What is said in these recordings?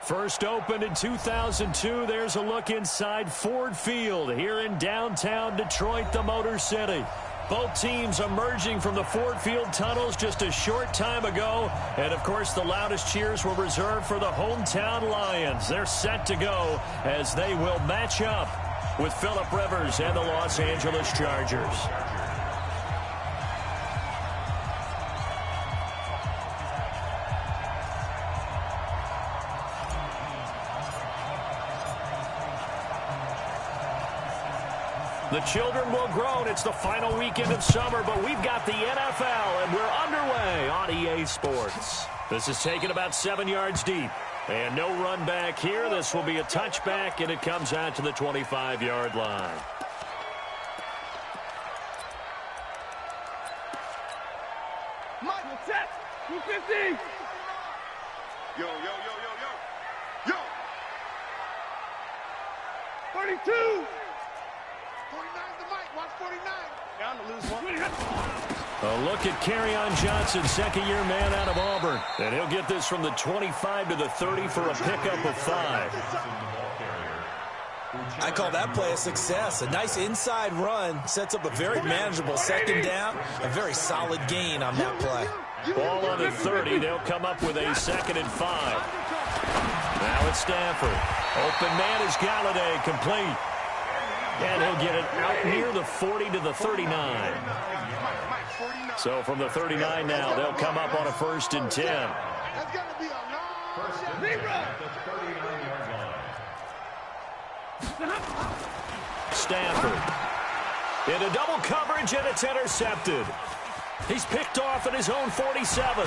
First opened in 2002, there's a look inside Ford Field here in downtown Detroit, the Motor City. Both teams emerging from the Ford Field tunnels just a short time ago. And, of course, the loudest cheers were reserved for the hometown Lions. They're set to go as they will match up with Phillip Rivers and the Los Angeles Chargers. The children will grow. It's the final weekend of summer, but we've got the NFL, and we're underway on EA Sports. This is taken about 7 yards deep. And no run back here. This will be a touchback, and it comes out to the 25-yard line. Michael, set. 250. Yo. 32. 49's the mic. Watch 49. Down to lose one. A look at Kerryon Johnson, second-year man out of Auburn. And he'll get this from the 25 to the 30 for a pickup of 5. I call that play a success. A nice inside run sets up a very manageable second down. A very solid gain on that play. Ball on the 30. They'll come up with a 2nd and 5. Now it's Stafford. Open man is Galladay, complete. And he'll get it out near the 40 to the 39. So from the 39 now, they'll come up on a 1st and 10. That's going to be a long Stafford. Into double coverage, and it's intercepted. He's picked off at his own 47.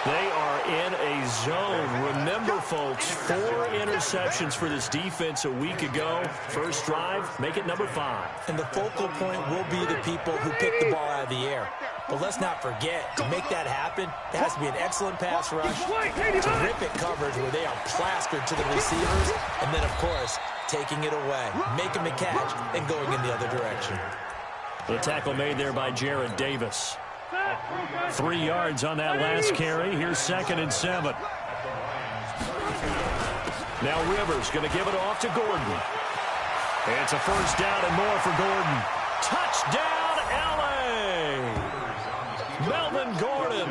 They are in a zone. Remember, folks, 4 interceptions for this defense a week ago. First drive, make it number 5. And the focal point will be the people who pick the ball out of the air. But let's not forget, to make that happen, there has to be an excellent pass rush, terrific coverage where they are plastered to the receivers, and then, of course, taking it away, making the catch, and going in the other direction. The tackle made there by Jarrad Davis. 3 yards on that last carry. Here's 2nd and 7. Now Rivers going to give it off to Gordon. It's a first down and more for Gordon. Touchdown, L.A. Melvin Gordon,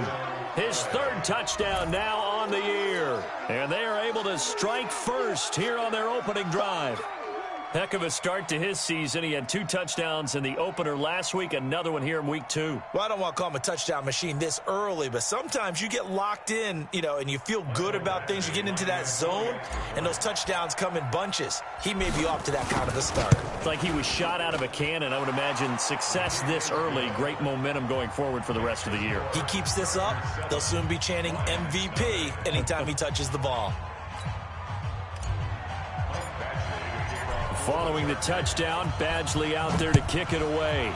his 3rd touchdown now on the year. And they are able to strike first here on their opening drive. Heck of a start to his season. He had 2 touchdowns in the opener last week, another one here in week 2. Well, I don't want to call him a touchdown machine this early, but sometimes you get locked in, and you feel good about things. You get into that zone, and those touchdowns come in bunches. He may be off to that kind of a start. It's like he was shot out of a cannon. I would imagine success this early, great momentum going forward for the rest of the year. He keeps this up, they'll soon be chanting MVP anytime he touches the ball. Following the touchdown, Badgley out there to kick it away.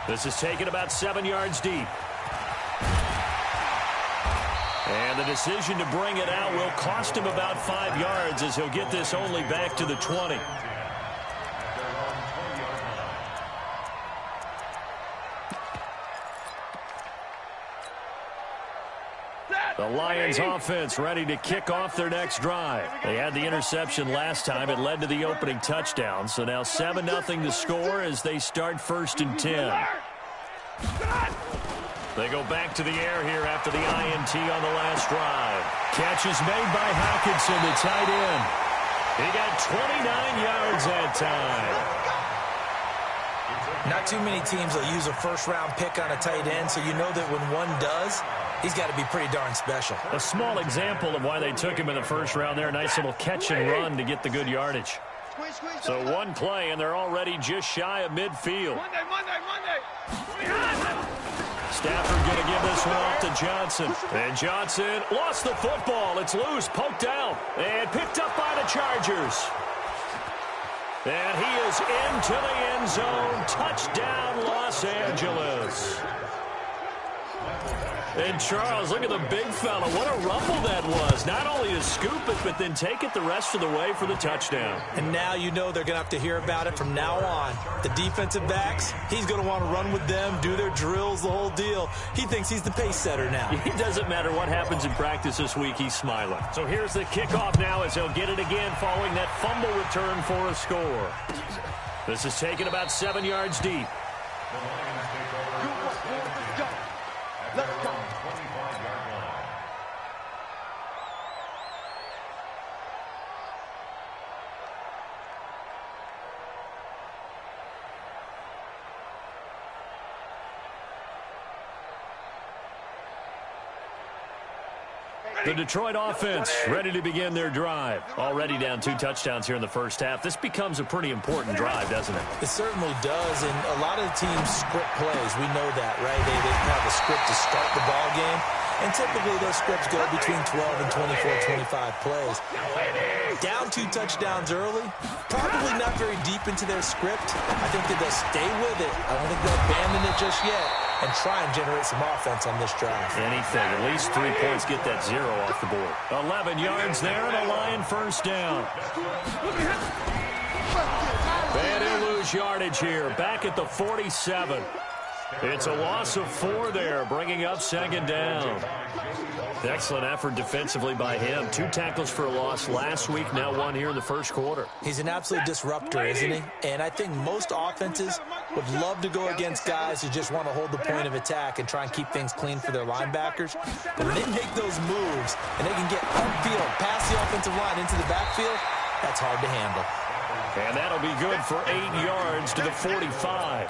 This is taken about 7 yards deep. And the decision to bring it out will cost him about 5 yards as he'll get this only back to the 20. The Lions offense ready to kick off their next drive. They had the interception last time. It led to the opening touchdown. So now 7-0 to score as they start 1st and 10. They go back to the air here after the INT on the last drive. Catch is made by Hockenson, the tight end. He got 29 yards that time. Not too many teams will use a first-round pick on a tight end, so you know that when one does, he's got to be pretty darn special. A small example of why they took him in the first round there. Nice little catch and run to get the good yardage. So one play, and they're already just shy of midfield. Monday. Stafford going to give this one off to Johnson. And Johnson lost the football. It's loose, poked out, and picked up by the Chargers. And he is into the end zone. Touchdown, Los Angeles. And Charles, look at the big fella. What a rumble that was. Not only to scoop it, but then take it the rest of the way for the touchdown. And now you know they're going to have to hear about it from now on. The defensive backs, he's going to want to run with them, do their drills, the whole deal. He thinks he's the pace setter now. It doesn't matter what happens in practice this week, he's smiling. So here's the kickoff now as he'll get it again following that fumble return for a score. This is taken about 7 yards deep. Let's go. The Detroit offense ready to begin their drive. Already down 2 touchdowns here in the first half. This becomes a pretty important drive, doesn't it? It certainly does, and a lot of the teams script plays. We know that, right? They have a script to start the ball game, and typically those scripts go between 12 and 24, 25 plays. Down 2 touchdowns early, probably not very deep into their script. I think that they'll stay with it. I don't think they'll abandon it just yet and try and generate some offense on this drive. Anything. At least 3 points, get that 0 off the board. 11 yards there and a Lion first down. And he'll lose yardage here. Back at the 47. It's a loss of 4 there, bringing up second down. Excellent effort defensively by him. 2 tackles for a loss last week, now 1 here in the first quarter. He's an absolute disruptor, isn't he? And I think most offenses would love to go against guys who just want to hold the point of attack and try and keep things clean for their linebackers. But when they make those moves and they can get upfield, past the offensive line into the backfield, that's hard to handle. And that'll be good for 8 yards to the 45.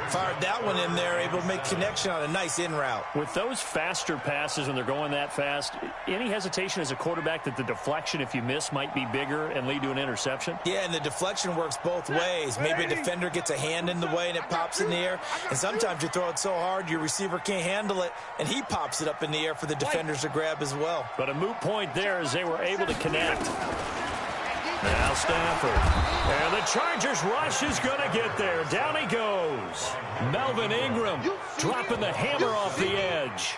Fired that one in there, able to make connection on a nice in route. With those faster passes when they're going that fast, any hesitation as a quarterback that the deflection, if you miss, might be bigger and lead to an interception? Yeah, and the deflection works both ways. Maybe a defender gets a hand in the way and it pops in the air, and sometimes you throw it so hard your receiver can't handle it, and he pops it up in the air for the defenders to grab as well. But a moot point there as they were able to connect. Now Stafford. And the Chargers rush is going to get there. Down he goes. Melvin Ingram dropping the hammer off the edge.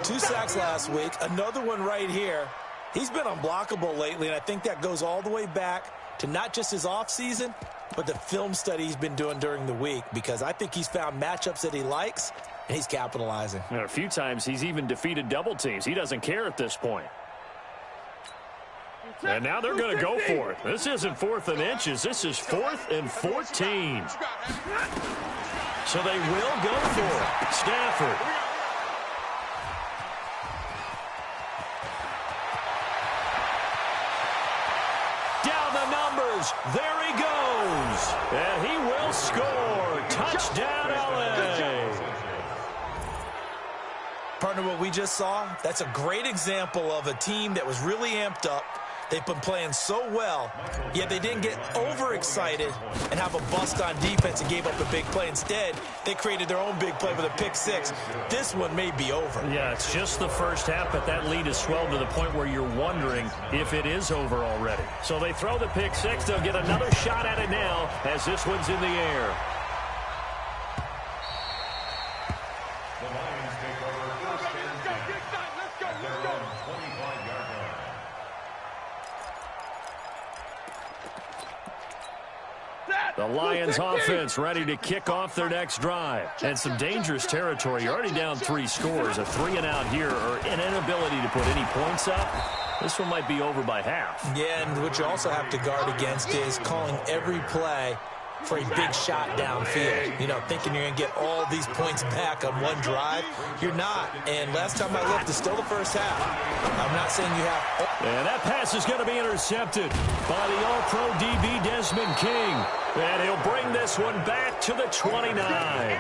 2 sacks last week. Another one right here. He's been unblockable lately, and I think that goes all the way back to not just his offseason, but the film study he's been doing during the week, because I think he's found matchups that he likes, and he's capitalizing. And a few times he's even defeated double teams. He doesn't care at this point. And now they're going to go for it. This isn't 4th and inches. This is 4th and 14. So they will go for it. Stafford. Down the numbers. There he goes. And he will score. Touchdown, LA. Partner, what we just saw, that's a great example of a team that was really amped up. They've been playing so well, yet they didn't get overexcited and have a bust on defense and gave up a big play. Instead, they created their own big play with a pick 6. This one may be over. Yeah, it's just the first half, but that lead has swelled to the point where you're wondering if it is over already. So they throw the pick 6. They'll get another shot at it now as this one's in the air. The Lions offense ready to kick off their next drive. And some dangerous territory. You're already down 3 scores. A 3-and-out here or an inability to put any points up. This one might be over by half. Yeah, and what you also have to guard against is calling every play for a big shot downfield. You know, thinking you're going to get all these points back on one drive. You're not. And last time I looked, it's still the first half. I'm not saying you have... And that pass is going to be intercepted by the All-Pro DB Desmond King. And he'll bring this one back to the 29.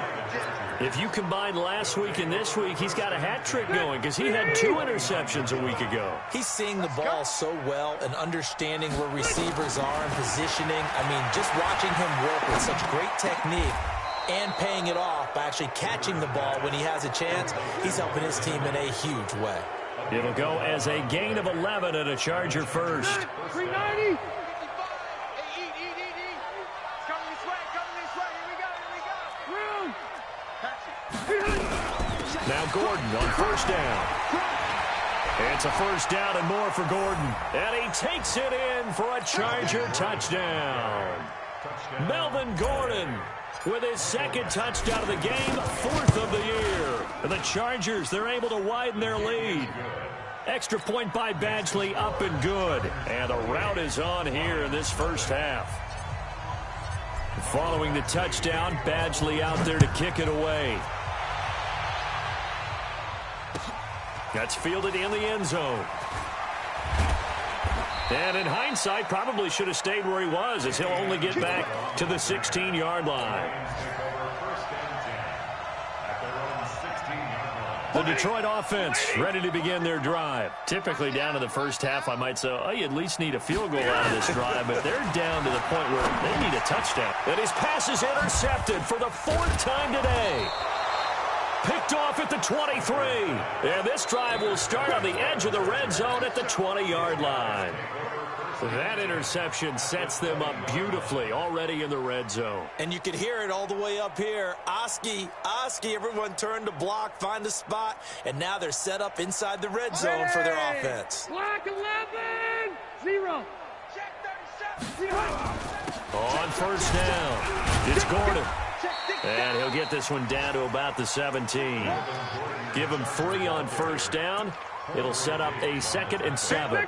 If you combine last week and this week, he's got a hat trick going because he had 2 interceptions a week ago. He's seeing the ball so well and understanding where receivers are and positioning. I mean, just watching him work with such great technique and paying it off by actually catching the ball when he has a chance, he's helping his team in a huge way. It'll go as a gain of 11 and a Charger first. 390. Gordon on first down. It's a first down and more for Gordon. And he takes it in for a Charger touchdown. Melvin Gordon with his second touchdown of the game, fourth of the year. And the Chargers, they're able to widen their lead. Extra point by Badgley, up and good. And a rout is on here in this first half. Following the touchdown, Badgley out there to kick it away. That's fielded in the end zone. And in hindsight, probably should have stayed where he was, as he'll only get back to the 16-yard line. The Detroit offense ready to begin their drive. Typically down to the first half, I might say, oh, you at least need a field goal out of this drive, but they're down to the point where they need a touchdown. And his pass is intercepted for the fourth time today. Picked off at the 23. And this drive will start on the edge of the red zone at the 20-yard line. That interception sets them up beautifully already in the red zone. And you can hear it all the way up here. Oski, everyone turned to block, find a spot, and now they're set up inside the red zone for their offense. Block 11, 0. On first down, it's Gordon. And he'll get this one down to about the 17. Give him 3 on first down. It'll set up a 2nd and 7.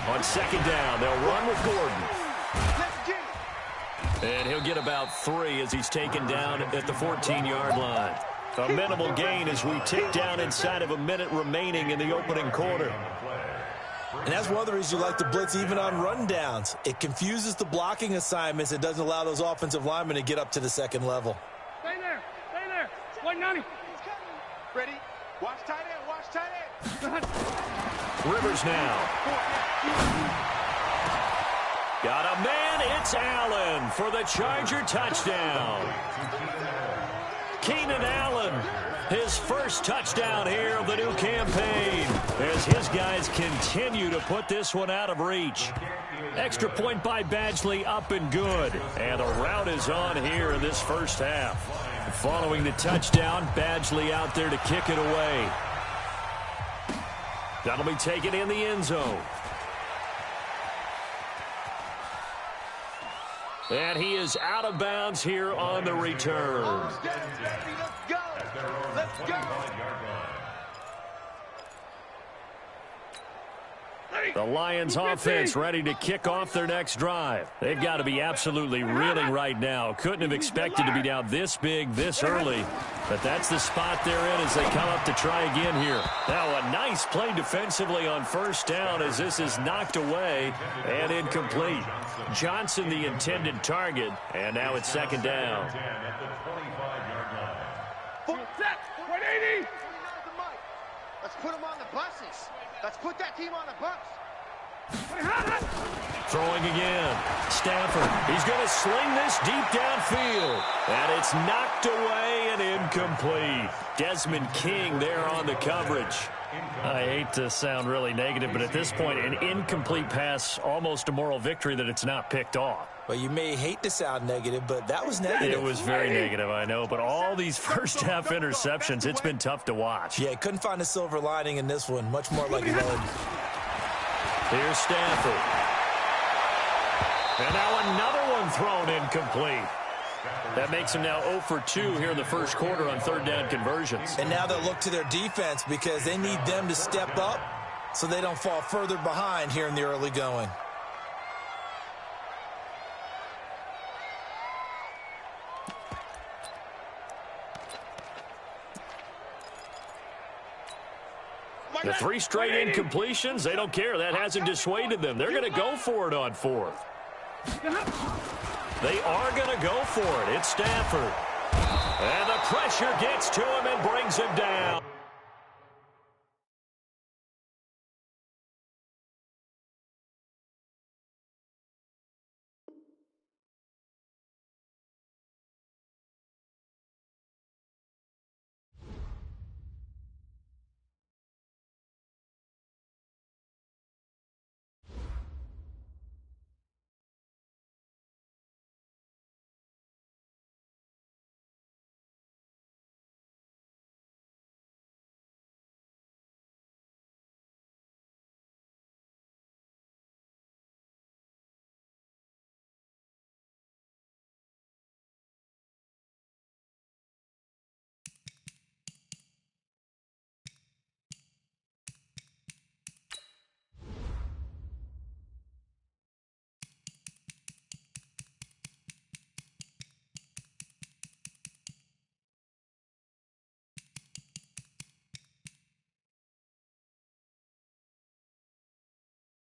On second down, they'll run with Gordon. And he'll get about 3 as he's taken down at the 14-yard line. A minimal gain as we tick down inside of a minute remaining in the opening quarter. And that's one of the reasons you like to blitz even on rundowns. It confuses the blocking assignments. It doesn't allow those offensive linemen to get up to the second level. Stay there. 190. Ready? Watch tight end. Rivers now. Got a man. It's Allen for the Charger touchdown. Keenan Allen, his first touchdown here of the new campaign, as his guys continue to put this one out of reach. Extra point by Badgley, up and good. And a rout is on here in this first half. Following the touchdown, Badgley out there to kick it away. That'll be taken in the end zone. And he is out of bounds here on the return. Let's go. The Lions offense ready to kick off their next drive. They've got to be absolutely reeling right now. Couldn't have expected to be down this big, this early. But that's the spot they're in as they come up to try again here. Now a nice play defensively on first down as this is knocked away and incomplete. Johnson the intended target, and now it's second down. 180. Let's put them on the buses. Let's put that team on the bus. Throwing again. Stafford. He's going to sling this deep downfield. And it's knocked away and incomplete. Desmond King there on the coverage. I hate to sound really negative, but at this point, an incomplete pass, almost a moral victory that it's not picked off. Well, you may hate to sound negative, but that was negative. It was very negative, I know. But all these first-half interceptions, it's been tough to watch. Yeah, couldn't find a silver lining in this one. Much more like lead. Here's Stafford. And now another one thrown incomplete. That makes him now 0 for 2 here in the first quarter on third down conversions. And now they'll look to their defense because they need them to step up so they don't fall further behind here in the early going. The 3 straight incompletions, they don't care. That hasn't dissuaded them. They're going to go for it on fourth. They are going to go for it. It's Stafford. And the pressure gets to him and brings him down.